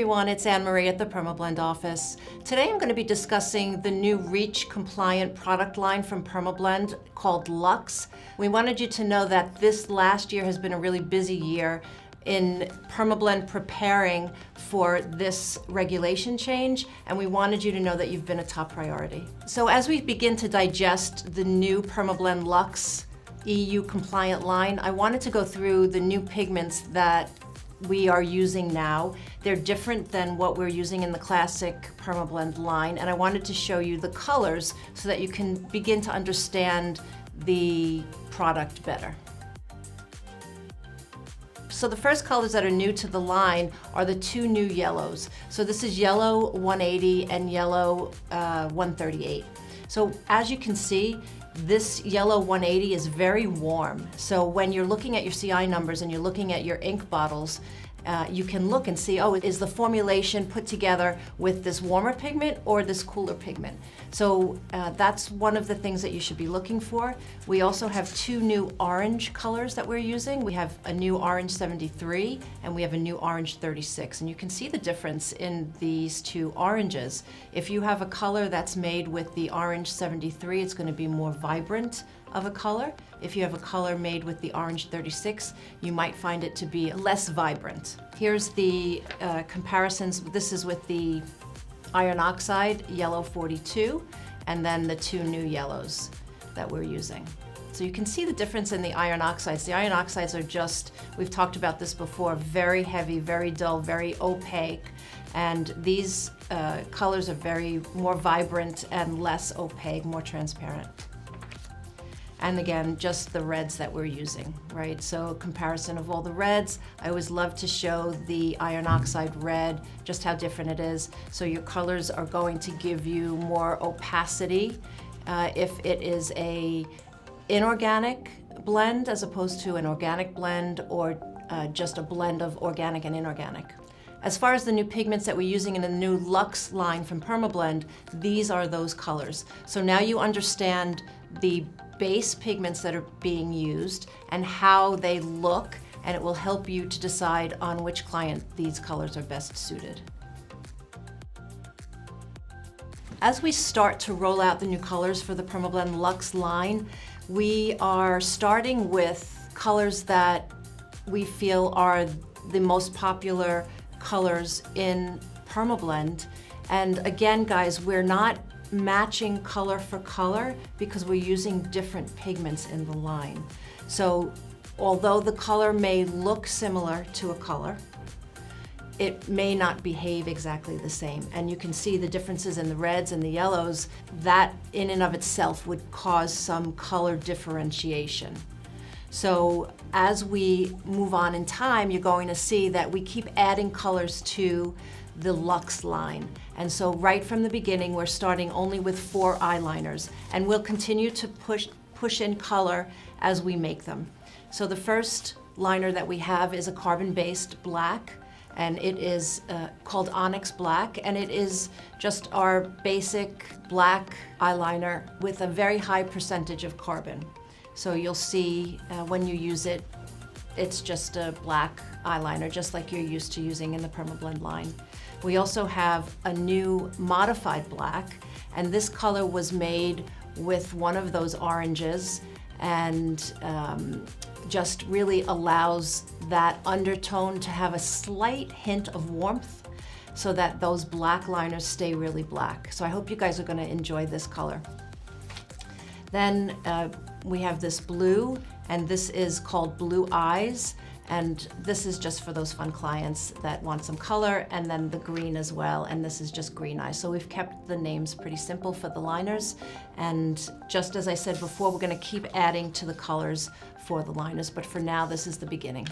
everyone, it's Anne-Marie at the Perma Blend office. Today I'm going to be discussing the new REACH compliant product line from Perma Blend called Luxe. We wanted you to know that this last year has been a really busy year in Perma Blend preparing for this regulation change, and we wanted you to know that you've been a top priority. So as we begin to digest the new Perma Blend Luxe EU compliant line, I wanted to go through the new pigments that we are using now. They're different than what we're using in the classic Perma Blend line, and I wanted to show you the colors so that you can begin to understand the product better. So the first colors that are new to the line are the two new yellows. So this is yellow 180 and yellow 138. So as you can see, this yellow 180 is very warm. So when you're looking at your CI numbers and you're looking at your ink bottles, you can look and see, oh, is the formulation put together with this warmer pigment or this cooler pigment? So that's one of the things that you should be looking for. We also have two new orange colors that we're using. We have a new orange 73 and we have a new orange 36. And you can see the difference in these two oranges. If you have a color that's made with the orange 73, it's going to be more vibrant of a color. If you have a color made with the orange 36, you might find it to be less vibrant. Here's the comparisons. This is with the iron oxide, yellow 42, and then the two new yellows that we're using. So you can see the difference in the iron oxides. The iron oxides are just, we've talked about this before, very heavy, very dull, very opaque, and these colors are very more vibrant and less opaque, more transparent. And again, just the reds that we're using, right? So a comparison of all the reds. I always love to show the iron oxide red, just how different it is. So your colors are going to give you more opacity if it is a inorganic blend as opposed to an organic blend, or just a blend of organic and inorganic. As far as the new pigments that we're using in the new Luxe line from Perma Blend, these are those colors. So now you understand the base pigments that are being used and how they look, and it will help you to decide on which client these colors are best suited. As we start to roll out the new colors for the Perma Blend Luxe line, we are starting with colors that we feel are the most popular colors in Perma Blend. And again, guys, we're not matching color for color because we're using different pigments in the line. So although the color may look similar to a color, it may not behave exactly the same. And you can see the differences in the reds and the yellows. That in and of itself would cause some color differentiation. So as we move on in time, you're going to see that we keep adding colors to the Luxe line. And so right from the beginning, we're starting only with 4 eyeliners, and we'll continue to push in color as we make them. So the first liner that we have is a carbon-based black, and it is called Onyx Black, and it is just our basic black eyeliner with a very high percentage of carbon. So you'll see when you use it, it's just a black eyeliner, just like you're used to using in the Perma Blend line. We also have a new modified black, and this color was made with one of those oranges, and just really allows that undertone to have a slight hint of warmth so that those black liners stay really black. So I hope you guys are going to enjoy this color. Then we have this blue, and this is called Blue Eyes, and this is just for those fun clients that want some color, and then the green as well, and this is just Green Eyes. So we've kept the names pretty simple for the liners, and just as I said before, we're going to keep adding to the colors for the liners, but for now this is the beginning.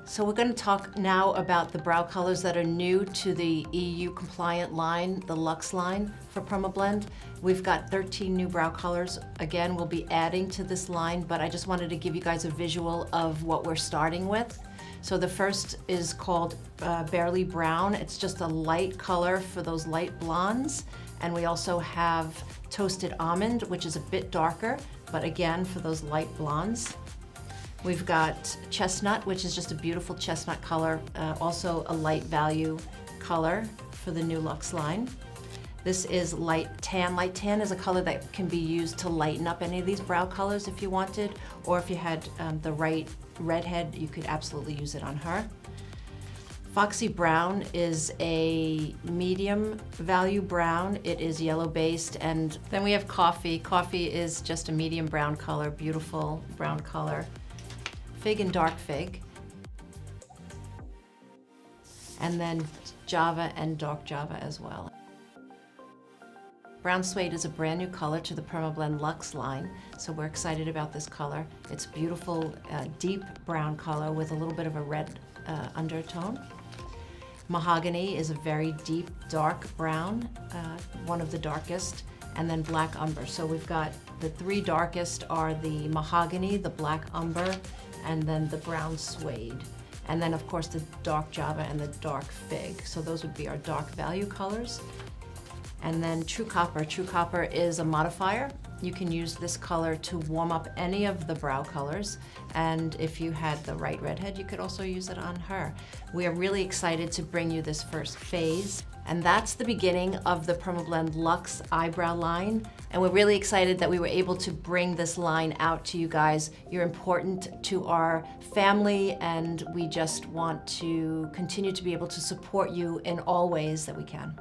So we're going to talk now about the brow colors that are new to the EU compliant line, the Luxe line for Perma Blend. We've got 13 new brow colors. Again, we'll be adding to this line, but I just wanted to give you guys a visual of what we're starting with. So the first is called Barely Brown. It's just a light color for those light blondes. And we also have Toasted Almond, which is a bit darker, but again, for those light blondes. We've got chestnut, which is just a beautiful chestnut color, also a light value color for the new Luxe line. This is light tan. Light tan is a color that can be used to lighten up any of these brow colors if you wanted, or if you had the right redhead, you could absolutely use it on her. Foxy Brown is a medium value brown. It is yellow based. And then we have Coffee. Coffee is just a medium brown color, beautiful brown color. Fig and Dark Fig. And then Java and Dark Java as well. Brown Suede is a brand new color to the Perma Blend Luxe line, so we're excited about this color. It's beautiful, deep brown color with a little bit of a red undertone. Mahogany is a very deep, dark brown, one of the darkest, and then Black Umber. So we've got the three darkest are the Mahogany, the Black Umber, and then the Brown Suede. And then of course the Dark Java and the Dark Fig. So those would be our dark value colors. And then True Copper. True Copper is a modifier. You can use this color to warm up any of the brow colors. And if you had the right redhead, you could also use it on her. We are really excited to bring you this first phase. And that's the beginning of the Perma Blend Luxe eyebrow line. And we're really excited that we were able to bring this line out to you guys. You're important to our family, and we just want to continue to be able to support you in all ways that we can.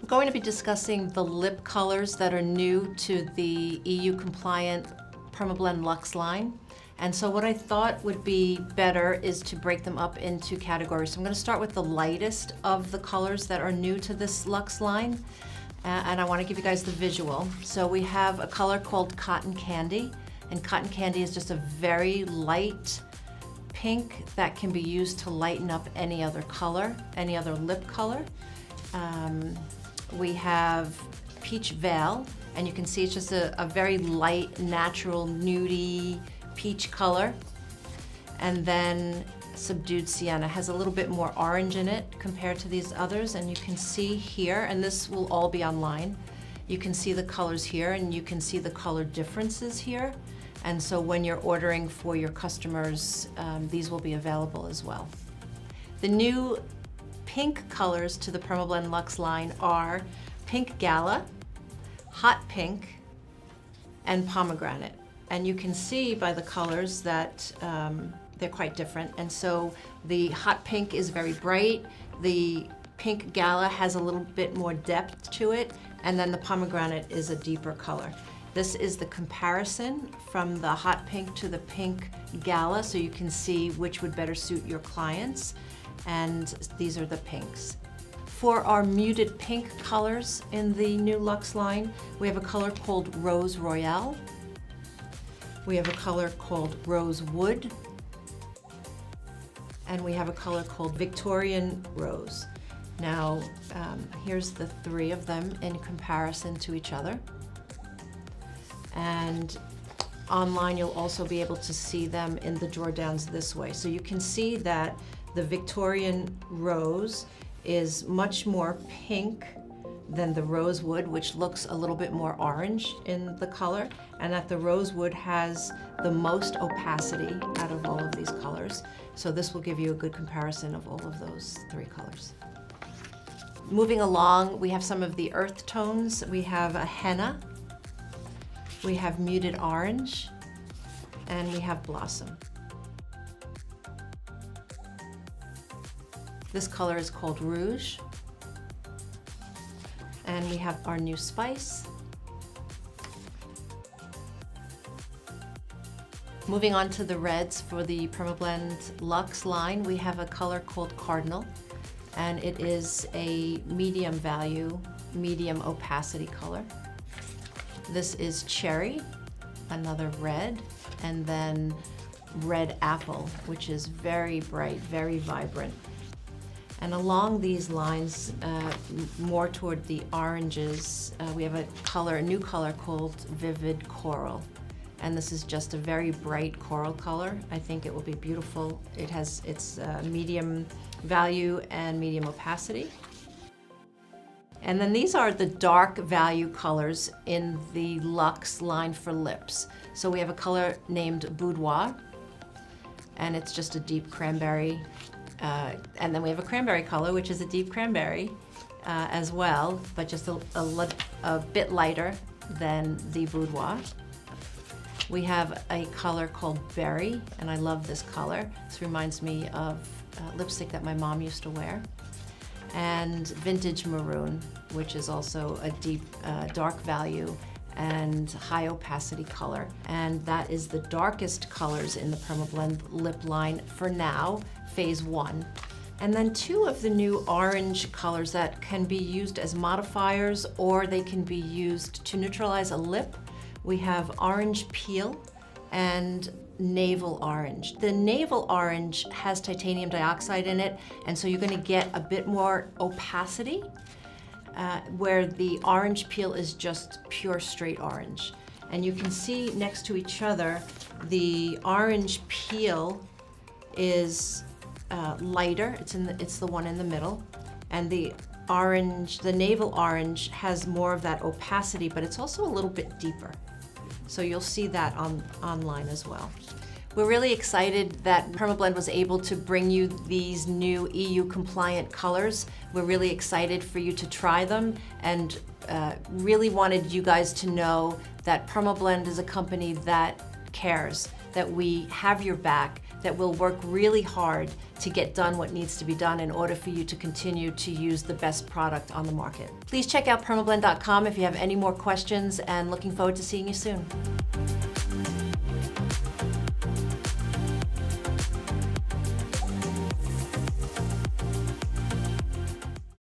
We're going to be discussing the lip colors that are new to the EU compliant Perma Blend Luxe line. And so what I thought would be better is to break them up into categories. So I'm going to start with the lightest of the colors that are new to this Luxe line. And I want to give you guys the visual. So we have a color called Cotton Candy. And Cotton Candy is just a very light pink that can be used to lighten up any other color, any other lip color. We have Peach Veil, and you can see it's just a very light, natural, nudie peach color. And then Subdued Sienna has a little bit more orange in it compared to these others, and you can see here, and this will all be online, you can see the colors here, and you can see the color differences here. And so when you're ordering for your customers, these will be available as well. The new pink colors to the Perma Blend Luxe line are Pink Gala, Hot Pink, and Pomegranate. And you can see by the colors that they're quite different. And so the Hot Pink is very bright, the Pink Gala has a little bit more depth to it, and then the Pomegranate is a deeper color. This is the comparison from the Hot Pink to the Pink Gala, so you can see which would better suit your clients. And these are the pinks. For our muted pink colors in the new Luxe line, we have a color called Rose Royale. We have a color called Rose Wood. And we have a color called Victorian Rose. Now, here's the three of them in comparison to each other. And online, you'll also be able to see them in the drawer downs this way. So you can see that the Victorian Rose is much more pink than the Rosewood, which looks a little bit more orange in the color, and that the Rosewood has the most opacity out of all of these colors. So this will give you a good comparison of all of those three colors. Moving along, we have some of the earth tones. We have a henna, we have muted orange, and we have blossom. This color is called Rouge. And we have our new spice. Moving on to the reds for the Perma Blend Luxe line, we have a color called Cardinal, and it is a medium value, medium opacity color. This is Cherry, another red, and then Red Apple, which is very bright, very vibrant. And along these lines, more toward the oranges, we have a new color called Vivid Coral. And this is just a very bright coral color. I think it will be beautiful. It's medium value and medium opacity. And then these are the dark value colors in the Luxe line for lips. So we have a color named Boudoir, and it's just a deep cranberry. And then we have a cranberry color, which is a deep cranberry as well, but just a bit lighter than the Boudoir. We have a color called Berry, and I love this color. This reminds me of lipstick that my mom used to wear. And Vintage Maroon, which is also a deep dark value and high opacity color. And that is the darkest colors in the Perma Blend lip line for now, phase 1. And then 2 of the new orange colors that can be used as modifiers, or they can be used to neutralize a lip. We have Orange Peel and Navel Orange. The Navel Orange has titanium dioxide in it, and so you're going to get a bit more opacity, where the Orange Peel is just pure straight orange. And you can see next to each other, the Orange Peel is lighter. It's the one in the middle, and the Navel Orange has more of that opacity, but it's also a little bit deeper. So you'll see that online as well. We're really excited that Perma Blend was able to bring you these new EU compliant colors. We're really excited for you to try them, and really wanted you guys to know that Perma Blend is a company that cares, that we have your back, that will work really hard to get done what needs to be done in order for you to continue to use the best product on the market. Please check out permablend.com if you have any more questions, and looking forward to seeing you soon.